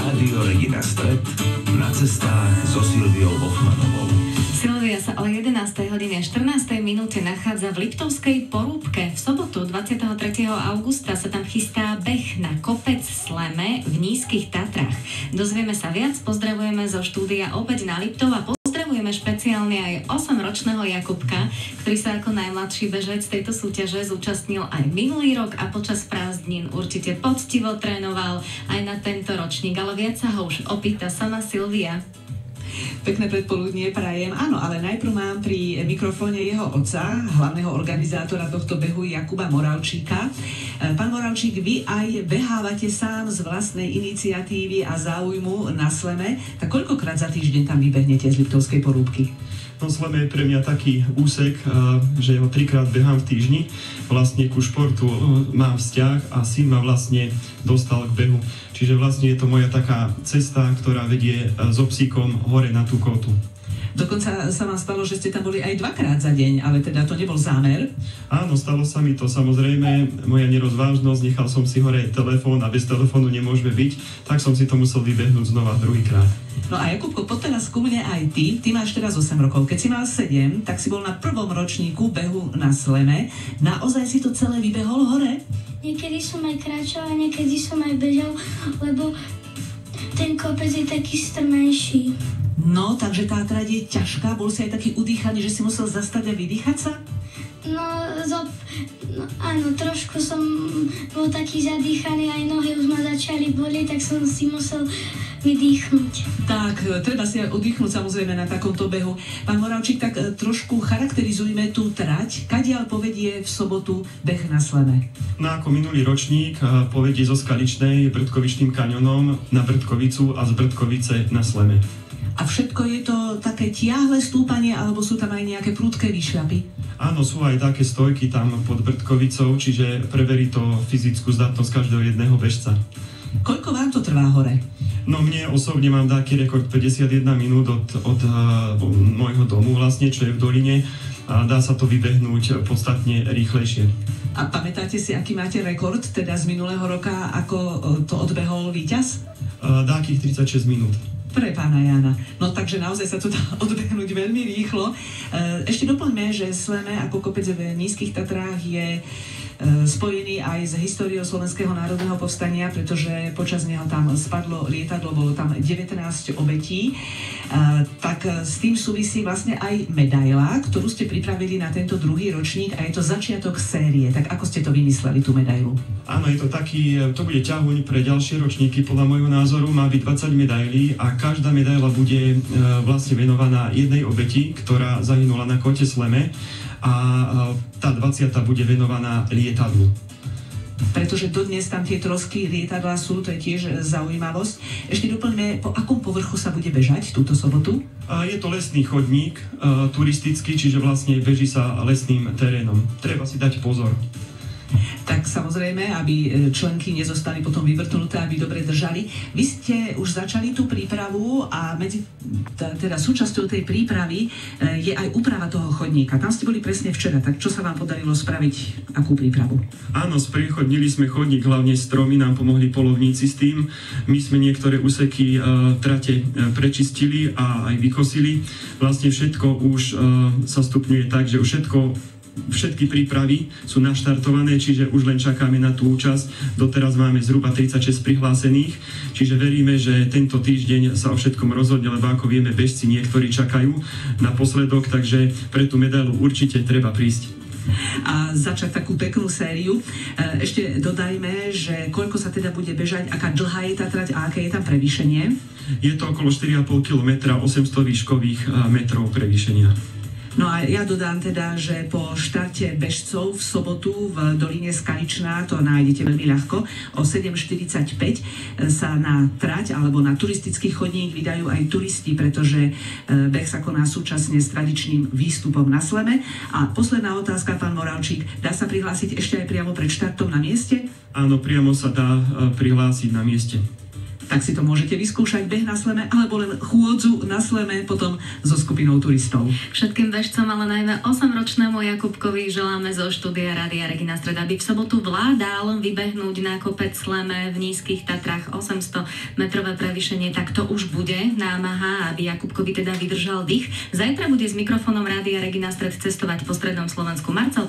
Rádio Regina Stred na cestách so Silviou Hoffmanovou. Silvia sa o 11:14 nachádza v Liptovskej Porúbke. V sobotu 23. augusta sa tam chystá beh na kopec Sleme v Nízkych Tatrách. Dozvieme sa viac, pozdravujeme zo štúdia opäť na Liptov a pozdravujeme špeciálne aj 8-ročného Jakubka, ktorý sa ako najmladší bežec tejto súťaže zúčastnil aj minulý rok a počas prázdnin určite poctivo trénoval aj na tento ročník, ale viac sa ho už opýta sama Silvia. Pekné predpoludnie prajem. Áno, ale najprv mám pri mikrofóne jeho otca, hlavného organizátora tohto behu Jakuba Moravčíka. Pán Moravčík, vy aj behávate sám z vlastnej iniciatívy a záujmu na Sleme. Tak koľkokrát za týždeň tam vybehnete z Liptovskej Porúbky? No Sleme je pre mňa taký úsek, že ho 3-krát behám v týždni. Vlastne ku športu mám vzťah a syn ma vlastne dostal k behu. Čiže vlastne je to moja taká cesta, ktorá vedie so psíkom hore na tú kotu. Dokonca sa vám stalo, že ste tam boli aj 2-krát za deň, ale teda to nebol zámer? Áno, stalo sa mi to samozrejme. Moja nerozvážnosť, nechal som si hore telefón a bez telefónu nemôžeme byť, tak som si to musel vybehnúť znova druhýkrát. No a Jakubko, poď teraz ku mne aj ty. Ty máš teraz 8 rokov. Keď si mal 7, tak si bol na prvom ročníku behu na Sleme. Naozaj si to celé vybehol hore? Niekedy som aj kráčal a niekedy som aj bežal, lebo ten kopec je taký strmenší. No, takže tá trať je ťažká. Bol si aj taký udýchaný, že si musel zastať a vydýchať sa? No áno, trošku som bol taký zadýchaný, aj nohy už ma začali bolieť, tak som si musel vydýchnuť. Tak, treba si aj oddychnúť samozrejme na takomto behu. Pán Moravčík, tak trošku charakterizujme tú trať. Kadiaľ povedie v sobotu beh na Sleme? No ako minulý ročník povedie zo Skaličnej Brdkovičným kaňonom na Brdkovicu a z Brdkovice na Sleme. A všetko je to také tiahle stúpanie, alebo sú tam aj nejaké prudké výšľapy? Áno, sú aj také stojky tam pod Brdkovicou, čiže preverí to fyzickú zdatnosť každého jedného bežca. Koľko vám to trvá hore? No mne osobne mám taký rekord 51 minút od môjho domu vlastne, čo je v doline. A dá sa to vybehnúť podstatne rýchlejšie. A pamätáte si, aký máte rekord teda z minulého roka, ako to odbehol víťaz? Dákých 36 minút. Pre pána Jána. No takže naozaj sa to dá odbehnúť veľmi rýchlo. Ešte doplňme, že Sleme ako kopec v Nízkych Tatrách je spojený aj s históriou Slovenského národného povstania, pretože počas neho tam spadlo lietadlo, bolo tam 19 obetí. Tak s tým súvisí vlastne aj medaila, ktorú ste pripravili na tento druhý ročník a je to začiatok série. Tak ako ste to vymysleli, tú medailu? Áno, je to taký, to bude ťahuň pre ďalšie ročníky, podľa môjho názoru má byť 20 medailí a každá medaila bude vlastne venovaná jednej obeti, ktorá zahynula na kote Sleme a tá 20. bude venovaná lietadlu. Pretože dodnes tam tie trosky lietadla sú, to je tiež zaujímavosť. Ešte doplňme, po akom povrchu sa bude bežať túto sobotu? Je to lesný chodník, turistický, čiže vlastne beží sa lesným terénom. Treba si dať pozor. Tak samozrejme, aby členky nezostali potom vyvrtnuté, aby dobre držali. Vy ste už začali tú prípravu a teda súčasťou tej prípravy je aj úprava toho chodníka. Tam ste boli presne včera, tak čo sa vám podarilo spraviť, akú prípravu? Áno, spriechodnili sme chodník, hlavne stromy nám pomohli poľovníci s tým. My sme niektoré úseky trate prečistili a aj vykosili. Vlastne všetko už sa stupňuje tak, že už všetky prípravy sú naštartované, čiže už len čakáme na tú účasť. Doteraz máme zhruba 36 prihlásených, čiže veríme, že tento týždeň sa o všetkom rozhodne, lebo ako vieme, bežci niektorí čakajú na posledok, takže pre tú medailu určite treba prísť. A začať takú peknú sériu. Ešte dodajme, že koľko sa teda bude bežať, aká dlhá je tá trať a aké je tam prevýšenie? Je to okolo 4,5 km, 800 výškových metrov prevýšenia. No a ja dodám teda, že po štarte bežcov v sobotu v doline Skaličná, to nájdete veľmi ľahko, o 7:45 sa na trať alebo na turistický chodník vydajú aj turisti, pretože beh sa koná súčasne s tradičným výstupom na Sleme. A posledná otázka, pán Moravčík, dá sa prihlásiť ešte aj priamo pred štartom na mieste? Áno, priamo sa dá prihlásiť na mieste. tak si to môžete vyskúšať, beh na sleme, alebo len chôdzu na sleme potom so skupinou turistov. Všetkým bežcom, ale najmä 8-ročnému Jakubkovi želáme zo štúdia Rádia Regina Stred, aby v sobotu vládal vybehnúť na kopec Sleme v Nízkych Tatrách 800-metrové prevýšenie, tak to už bude námaha, aby Jakubkovi teda vydržal dých. Zajtra bude s mikrofónom Rádia Regina Stred cestovať po strednom Slovensku Marcel